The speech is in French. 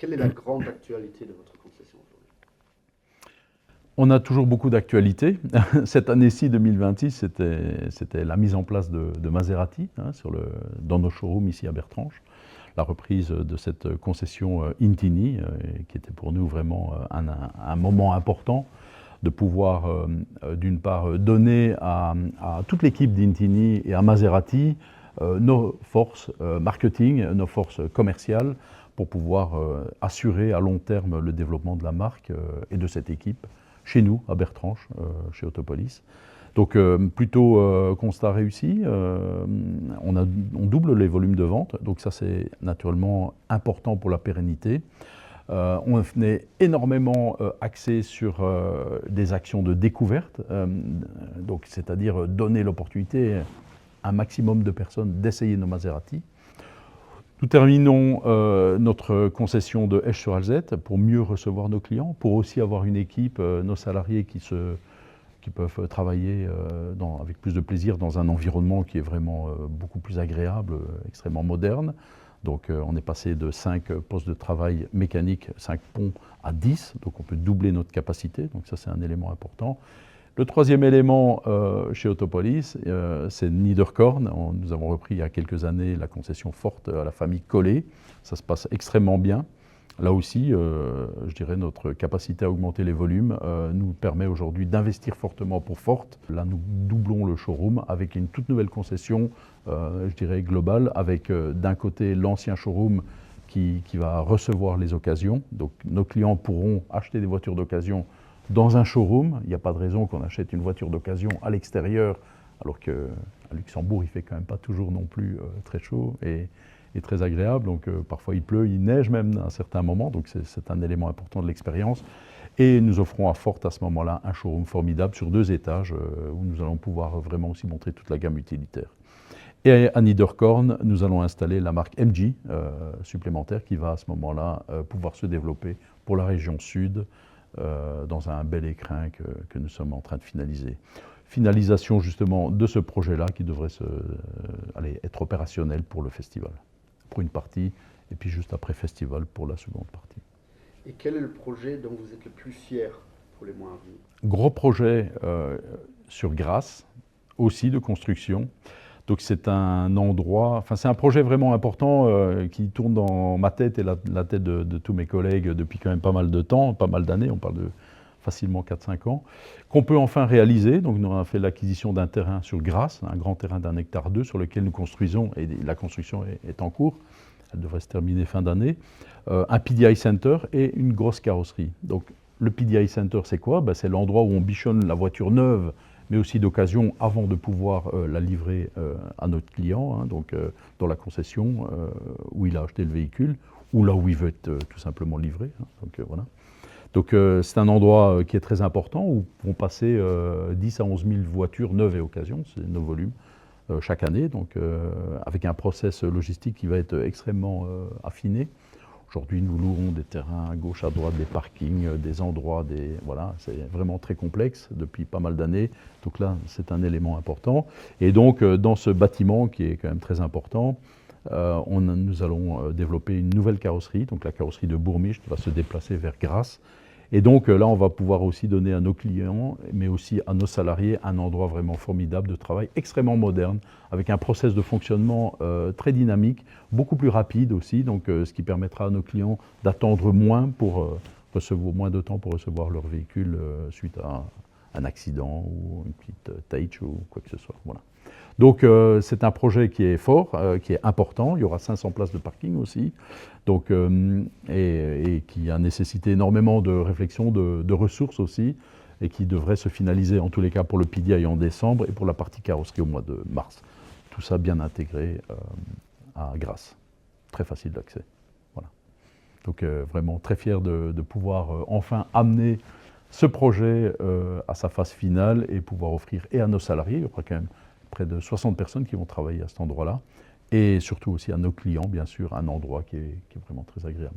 Quelle est la grande actualité de votre concession aujourd'hui? On a toujours beaucoup d'actualités. Cette année-ci, 2026, c'était la mise en place de Maserati dans nos showrooms ici à Bertrange. La reprise de cette concession Intini, qui était pour nous vraiment un moment important de pouvoir, d'une part, donner à toute l'équipe d'Intini et à Maserati nos forces marketing, nos forces commerciales, pour pouvoir assurer à long terme le développement de la marque et de cette équipe chez nous, à Bertrange, chez Autopolis. Donc plutôt constat réussi, on double les volumes de vente, donc ça c'est naturellement important pour la pérennité. On est énormément axé sur des actions de découverte, donc c'est-à-dire donner l'opportunité à un maximum de personnes d'essayer nos Maserati. Nous terminons notre concession de Esch-sur-Alzette pour mieux recevoir nos clients, pour aussi avoir une équipe, nos salariés qui peuvent travailler avec plus de plaisir dans un environnement qui est vraiment beaucoup plus agréable, extrêmement moderne. Donc on est passé de 5 postes de travail mécaniques, 5 ponts, à 10, donc on peut doubler notre capacité, donc ça c'est un élément important. Le troisième élément chez Autopolis, c'est Niederkorn. Nous avons repris il y a quelques années la concession forte à la famille Collet. Ça se passe extrêmement bien. Là aussi, je dirais notre capacité à augmenter les volumes nous permet aujourd'hui d'investir fortement pour Forte. Là, nous doublons le showroom avec une toute nouvelle concession, je dirais globale, avec d'un côté l'ancien showroom qui va recevoir les occasions. Donc nos clients pourront acheter des voitures d'occasion dans un showroom. Il n'y a pas de raison qu'on achète une voiture d'occasion à l'extérieur, alors qu'à Luxembourg, il ne fait quand même pas toujours non plus très chaud et très agréable. Donc parfois il pleut, il neige même à un certain moment, donc c'est un élément important de l'expérience. Et nous offrons à Forte à ce moment-là un showroom formidable sur 2 étages où nous allons pouvoir vraiment aussi montrer toute la gamme utilitaire. Et à Niederkorn, nous allons installer la marque MG supplémentaire qui va à ce moment-là pouvoir se développer pour la région sud dans un bel écrin que nous sommes en train de finaliser. Finalisation justement de ce projet-là qui devrait être opérationnel pour le festival, pour une partie, et puis juste après festival pour la seconde partie. Et quel est le projet dont vous êtes le plus fier pour les mois à venir? Gros projet sur Grasse, aussi de construction. Donc c'est un endroit, enfin c'est un projet vraiment important qui tourne dans ma tête et la tête de tous mes collègues depuis quand même pas mal de temps, pas mal d'années, on parle de facilement 4-5 ans, qu'on peut enfin réaliser. Donc nous avons fait l'acquisition d'un terrain sur Grasse, un grand terrain d'1,2 hectare sur lequel nous construisons, et la construction est en cours, elle devrait se terminer fin d'année, un PDI Center et une grosse carrosserie. Donc le PDI Center c'est quoi? C'est l'endroit où on bichonne la voiture neuve, mais aussi d'occasion avant de pouvoir la livrer à notre client, donc dans la concession où il a acheté le véhicule, ou là où il veut être tout simplement livré. Donc voilà. Donc c'est un endroit qui est très important où vont passer 10 à 11 000 voitures neuves et occasions, c'est nos volumes, chaque année, donc avec un process logistique qui va être extrêmement affiné. Aujourd'hui, nous louons des terrains à gauche, à droite, des parkings, des endroits, voilà, c'est vraiment très complexe depuis pas mal d'années. Donc là, c'est un élément important. Et donc, dans ce bâtiment qui est quand même très important, nous allons développer une nouvelle carrosserie, donc la carrosserie de Bourmiche qui va se déplacer vers Grasse. Et donc là, on va pouvoir aussi donner à nos clients, mais aussi à nos salariés, un endroit vraiment formidable de travail, extrêmement moderne, avec un process de fonctionnement très dynamique, beaucoup plus rapide aussi, donc ce qui permettra à nos clients d'attendre moins moins de temps pour recevoir leur véhicule suite à un accident ou une petite tâche ou quoi que ce soit. Voilà. Donc c'est un projet qui est fort, qui est important. Il y aura 500 places de parking aussi, donc, et qui a nécessité énormément de réflexion, de ressources aussi, et qui devrait se finaliser en tous les cas pour le PDI en décembre et pour la partie carrosserie au mois de mars. Tout ça bien intégré à Grasse, très facile d'accès. Voilà. Donc vraiment très fier de pouvoir enfin amener ce projet à sa phase finale et pouvoir offrir et à nos salariés, il y aura quand même près de 60 personnes qui vont travailler à cet endroit-là, et surtout aussi à nos clients, bien sûr, un endroit qui est vraiment très agréable.